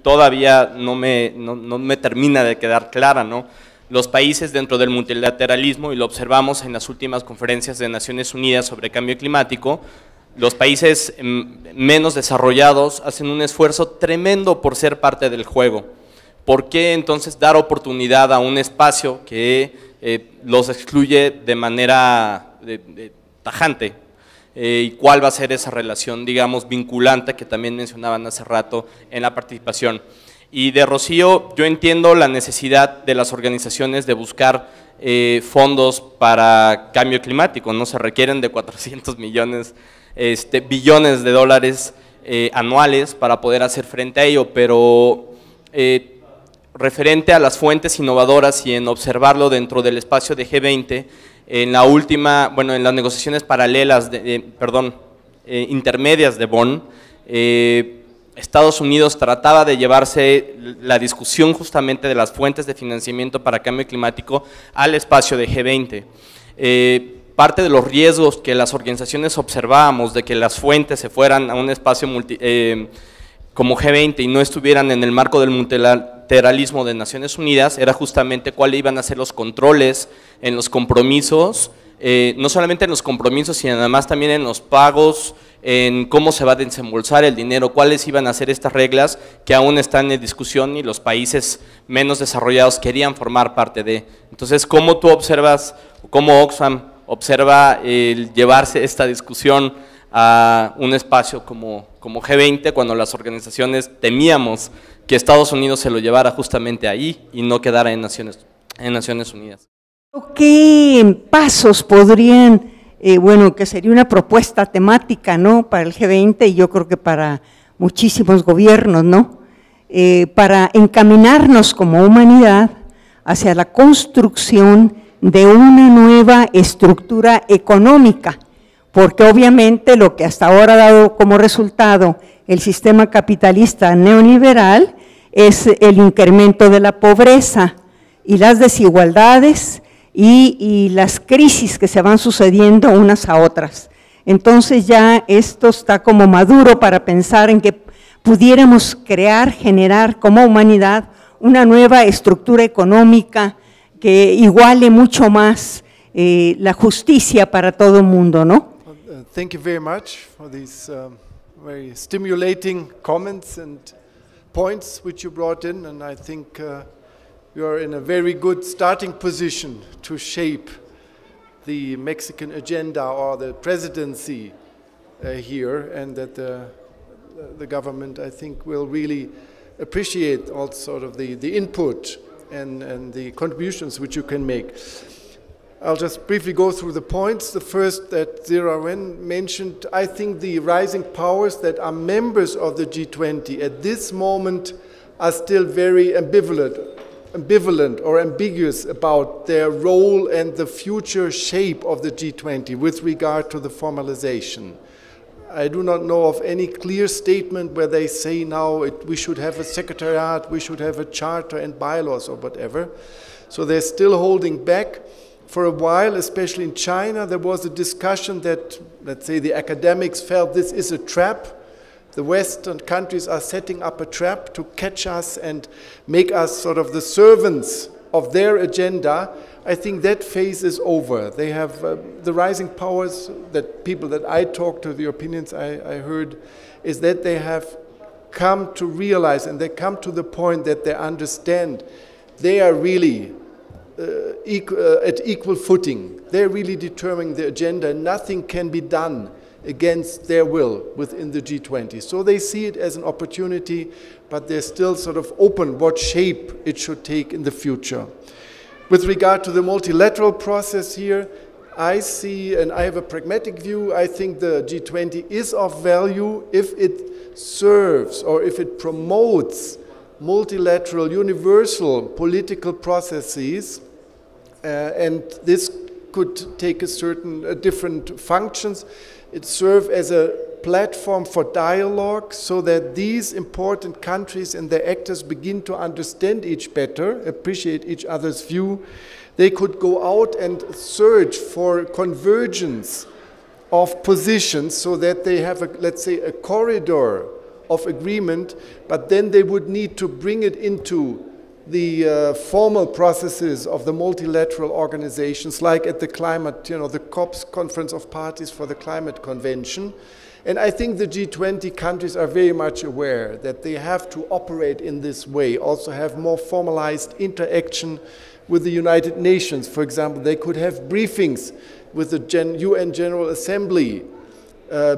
todavía no me termina de quedar clara, ¿no? Los países dentro del multilateralismo, y lo observamos en las últimas conferencias de Naciones Unidas sobre cambio climático, los países menos desarrollados hacen un esfuerzo tremendo por ser parte del juego. ¿Por qué entonces dar oportunidad a un espacio que los excluye de manera tajante? ¿Y cuál va a ser esa relación, digamos, vinculante que también mencionaban hace rato en la participación? Y de Rocío, yo entiendo la necesidad de las organizaciones de buscar fondos para cambio climático, ¿no? Se requieren de 400 billones de dólares anuales para poder hacer frente a ello, pero referente a las fuentes innovadoras y en observarlo dentro del espacio de G20, en la última, bueno, en las negociaciones paralelas, intermedias de Bonn, Estados Unidos trataba de llevarse la discusión justamente de las fuentes de financiamiento para cambio climático al espacio de G20. Parte de los riesgos que las organizaciones observábamos de que las fuentes se fueran a un espacio como G20 y no estuvieran en el marco del multilateralismo de Naciones Unidas era justamente cuáles iban a ser los controles en los compromisos, no solamente en los compromisos, sino además también en los pagos, en cómo se va a desembolsar el dinero, cuáles iban a ser estas reglas que aún están en discusión y los países menos desarrollados querían formar parte de. Entonces, ¿cómo tú observas, cómo Oxfam observa el llevarse esta discusión a un espacio como G20 cuando las organizaciones temíamos que Estados Unidos se lo llevara justamente ahí y no quedara en Naciones Unidas? ¿Qué pasos podrían, que sería una propuesta temática, ¿no?, para el G20 y yo creo que para muchísimos gobiernos, ¿no?, para encaminarnos como humanidad hacia la construcción de una nueva estructura económica? Porque obviamente lo que hasta ahora ha dado como resultado el sistema capitalista neoliberal es el incremento de la pobreza y las desigualdades y las crisis que se van sucediendo unas a otras. Entonces ya esto está como maduro para pensar en que pudiéramos crear, generar como humanidad una nueva estructura económica que iguale mucho más la justicia para todo el mundo, ¿no? Thank you very much for these very stimulating comments and points which you brought in, and I think you are in a very good starting position to shape the Mexican agenda or the presidency here, and that the government, I think, will really appreciate all sort of the input and the contributions which you can make. I'll just briefly go through the points. The first that Zira Wen mentioned, I think the rising powers that are members of the G20 at this moment are still very ambivalent or ambiguous about their role and the future shape of the G20 with regard to the formalization. I do not know of any clear statement where they say now we should have a secretariat, we should have a charter and bylaws or whatever. So they're still holding back. For a while, especially in China, there was a discussion that, let's say, the academics felt this is a trap. The Western countries are setting up a trap to catch us and make us sort of the servants of their agenda. I think that phase is over. They have the rising powers, that people that I talked to, the opinions I heard, is that they have come to realize and they come to the point that they understand they are really at equal footing. They're really determining the agenda, and nothing can be done against their will within the G20. So they see it as an opportunity, but they're still sort of open what shape it should take in the future. With regard to the multilateral process here, I see, and I have a pragmatic view, I think the G20 is of value if it serves or if it promotes multilateral, universal political processes, and this could take a certain different functions. It serves as a platform for dialogue so that these important countries and their actors begin to understand each better, appreciate each other's view. They could go out and search for convergence of positions so that they have, let's say, a corridor of agreement, but then they would need to bring it into the formal processes of the multilateral organizations, like at the climate, the COP's Conference of Parties for the Climate Convention. And I think the G20 countries are very much aware that they have to operate in this way, also have more formalized interaction with the United Nations. For example, they could have briefings with the UN General Assembly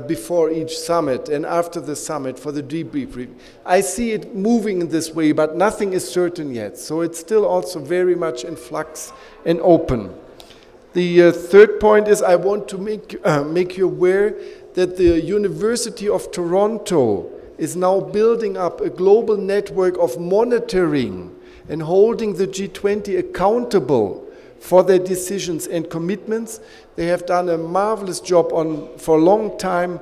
before each summit and after the summit for the debriefing. I see it moving in this way, but nothing is certain yet. So it's still also very much in flux and open. The third point is I want to make you aware that the University of Toronto is now building up a global network of monitoring and holding the G20 accountable for their decisions and commitments. They have done a marvelous job for a long time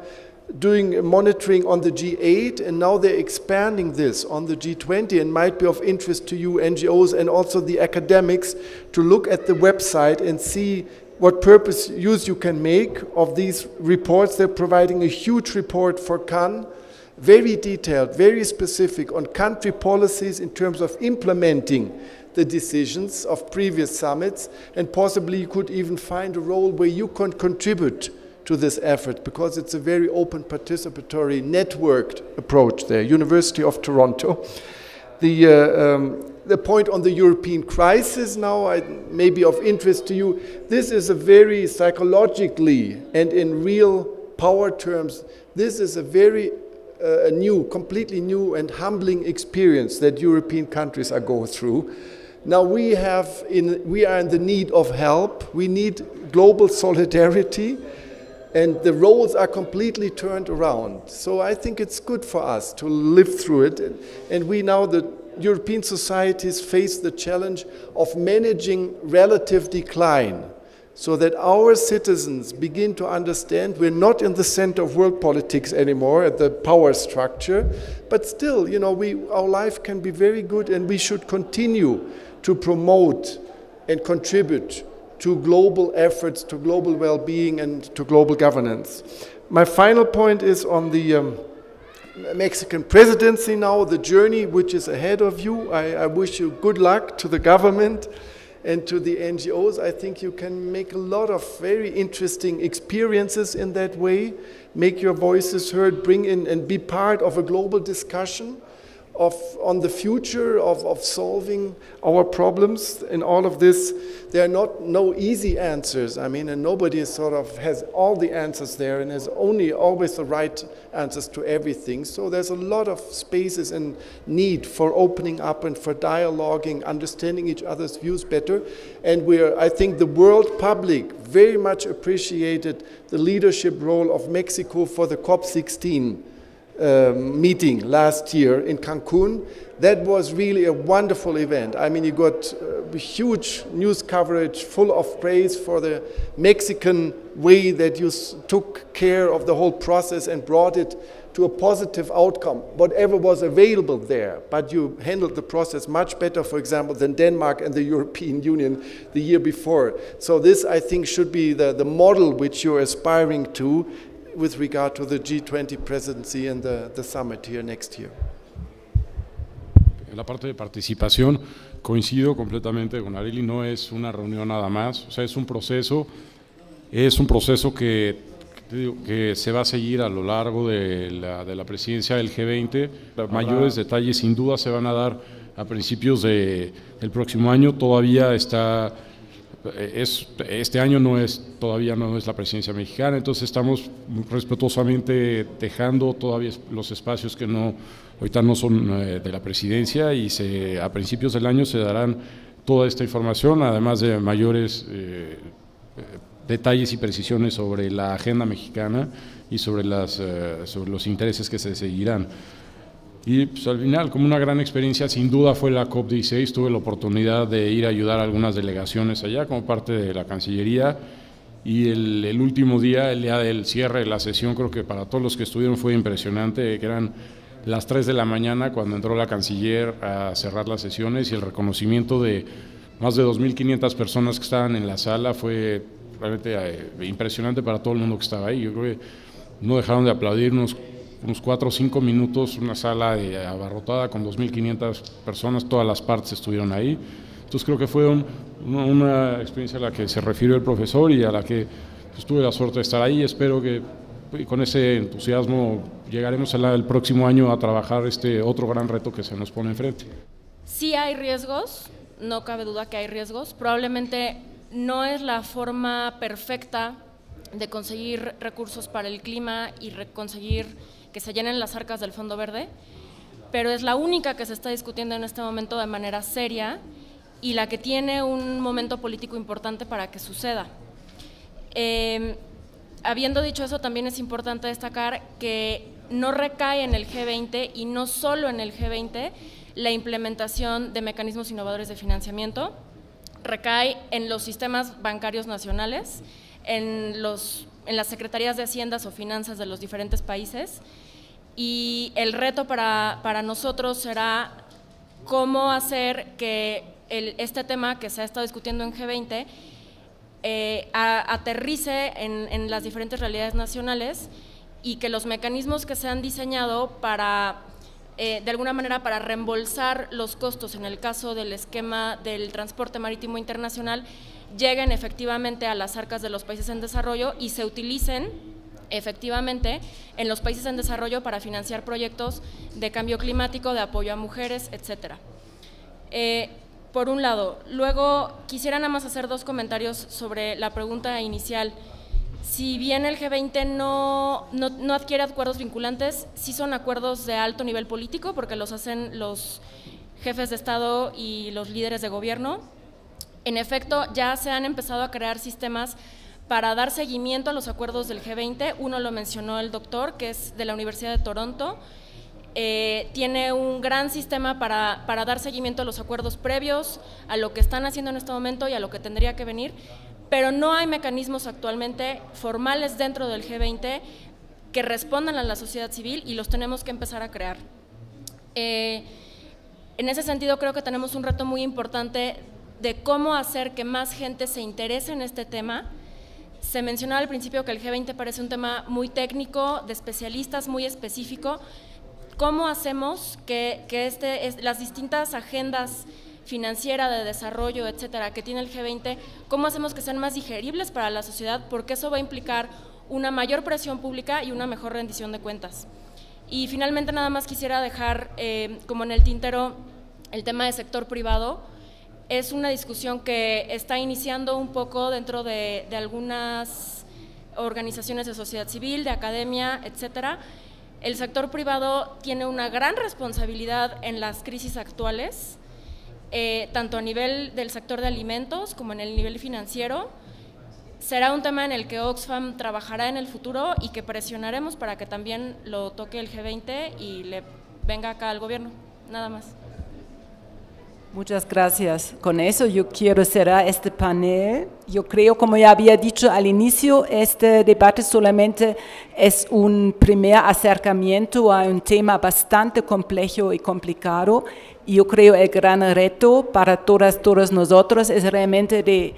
doing monitoring on the G8, and now they're expanding this on the G20, and might be of interest to you NGOs and also the academics to look at the website and see what use you can make of these reports. They're providing a huge report for Cannes, very detailed, very specific on country policies in terms of implementing the decisions of previous summits, and possibly you could even find a role where you can contribute to this effort, because it's a very open, participatory, networked approach there. University of Toronto. The point on the European crisis now may be of interest to you. This is a very psychologically and in real power terms, this is a very completely new and humbling experience that European countries are going through. Now we are in the need of help. We need global solidarity, and the roles are completely turned around. So I think it's good for us to live through it, and we now, the European societies, face the challenge of managing relative decline, so that our citizens begin to understand we're not in the center of world politics anymore at the power structure, but still, our life can be very good, and we should continue to promote and contribute to global efforts, to global well-being, and to global governance. My final point is on the Mexican presidency now, the journey which is ahead of you. I wish you good luck to the government and to the NGOs. I think you can make a lot of very interesting experiences in that way, make your voices heard, bring in and be part of a global discussion on the future of solving our problems. In all of this, there are no easy answers. I mean, and nobody has all the answers there, and has always the right answers to everything. So there's a lot of spaces and need for opening up and for dialoguing, understanding each other's views better. And I think the world public very much appreciated the leadership role of Mexico for the COP16 meeting last year in Cancun. That was really a wonderful event. I mean, you got huge news coverage full of praise for the Mexican way that you took care of the whole process and brought it to a positive outcome, whatever was available there. But you handled the process much better, for example, than Denmark and the European Union the year before. So this, I think, should be the model which you're aspiring to with regard to the G20 presidency and the summit here next year. En la parte de participación coincido completamente con Arely, no es una reunión nada más, o sea, es un proceso que se va a seguir a lo largo de la presidencia del G20. Mayores detalles sin duda se van a dar a principios del próximo año. Todavía este año todavía no es la presidencia mexicana, entonces estamos respetuosamente dejando todavía los espacios que ahorita no son de la presidencia, y a principios del año se darán toda esta información, además de mayores detalles y precisiones sobre la agenda mexicana y sobre los intereses que se seguirán. Y pues, al final, como una gran experiencia, sin duda fue la COP16. Tuve la oportunidad de ir a ayudar a algunas delegaciones allá como parte de la Cancillería, y el último día, el día del cierre de la sesión, creo que para todos los que estuvieron fue impresionante, que eran las 3 de la mañana cuando entró la canciller a cerrar las sesiones, y el reconocimiento de más de 2.500 personas que estaban en la sala fue realmente impresionante para todo el mundo que estaba ahí. Yo creo que no dejaron de aplaudirnos unos 4 o 5 minutos, una sala abarrotada con 2.500 personas, todas las partes estuvieron ahí. Entonces creo que fue una experiencia a la que se refirió el profesor y a la que pues, tuve la suerte de estar ahí. Espero que con ese entusiasmo llegaremos el próximo año a trabajar este otro gran reto que se nos pone enfrente. Sí hay riesgos, no cabe duda que hay riesgos. Probablemente no es la forma perfecta de conseguir recursos para el clima y conseguir que se llenen las arcas del Fondo Verde, pero es la única que se está discutiendo en este momento de manera seria y la que tiene un momento político importante para que suceda. Habiendo dicho eso, también es importante destacar que no recae en el G20 y no solo en el G20 la implementación de mecanismos innovadores de financiamiento, recae en los sistemas bancarios nacionales, en las secretarías de Haciendas o Finanzas de los diferentes países, y el reto para nosotros será cómo hacer que este tema que se ha estado discutiendo en G20 aterrice en las diferentes realidades nacionales y que los mecanismos que se han diseñado para, de alguna manera, para reembolsar los costos en el caso del esquema del transporte marítimo internacional lleguen efectivamente a las arcas de los países en desarrollo y se utilicen efectivamente en los países en desarrollo para financiar proyectos de cambio climático, de apoyo a mujeres, etcétera. Por un lado. Luego quisiera nada más hacer 2 comentarios sobre la pregunta inicial. Si bien el G20 no adquiere acuerdos vinculantes, sí son acuerdos de alto nivel político porque los hacen los jefes de Estado y los líderes de gobierno. En efecto, ya se han empezado a crear sistemas para dar seguimiento a los acuerdos del G20. Uno lo mencionó el doctor, que es de la Universidad de Toronto. Tiene un gran sistema para dar seguimiento a los acuerdos previos, a lo que están haciendo en este momento y a lo que tendría que venir, pero no hay mecanismos actualmente formales dentro del G20 que respondan a la sociedad civil y los tenemos que empezar a crear. En ese sentido creo que tenemos un reto muy importante de cómo hacer que más gente se interese en este tema. Se mencionaba al principio que el G20 parece un tema muy técnico, de especialistas, muy específico. ¿Cómo hacemos que las distintas agendas financieras, de desarrollo, etcétera, que tiene el G20, cómo hacemos que sean más digeribles para la sociedad? Porque eso va a implicar una mayor presión pública y una mejor rendición de cuentas. Y finalmente nada más quisiera dejar como en el tintero el tema del sector privado. Es una discusión que está iniciando un poco dentro de algunas organizaciones de sociedad civil, de academia, etcétera. El sector privado tiene una gran responsabilidad en las crisis actuales, tanto a nivel del sector de alimentos como en el nivel financiero. Será un tema en el que Oxfam trabajará en el futuro y que presionaremos para que también lo toque el G20 y le venga acá al gobierno, nada más. Muchas gracias. Con eso yo quiero cerrar este panel. Yo creo, como ya había dicho al inicio, este debate solamente es un primer acercamiento a un tema bastante complejo y complicado. Y yo creo el gran reto para todos nosotros es realmente de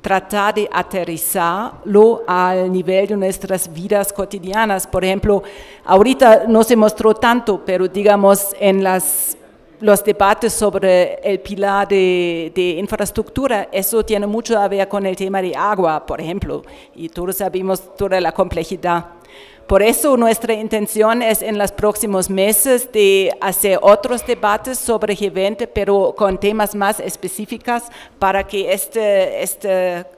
tratar de aterrizarlo al nivel de nuestras vidas cotidianas. Por ejemplo, ahorita no se mostró tanto, pero digamos en los debates sobre el pilar de infraestructura, eso tiene mucho a ver con el tema de agua, por ejemplo, y todos sabemos toda la complejidad. Por eso nuestra intención es en los próximos meses de hacer otros debates sobre G20, pero con temas más específicos para que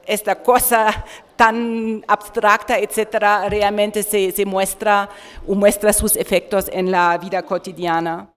esta cosa tan abstracta, etcétera, realmente se muestra sus efectos en la vida cotidiana.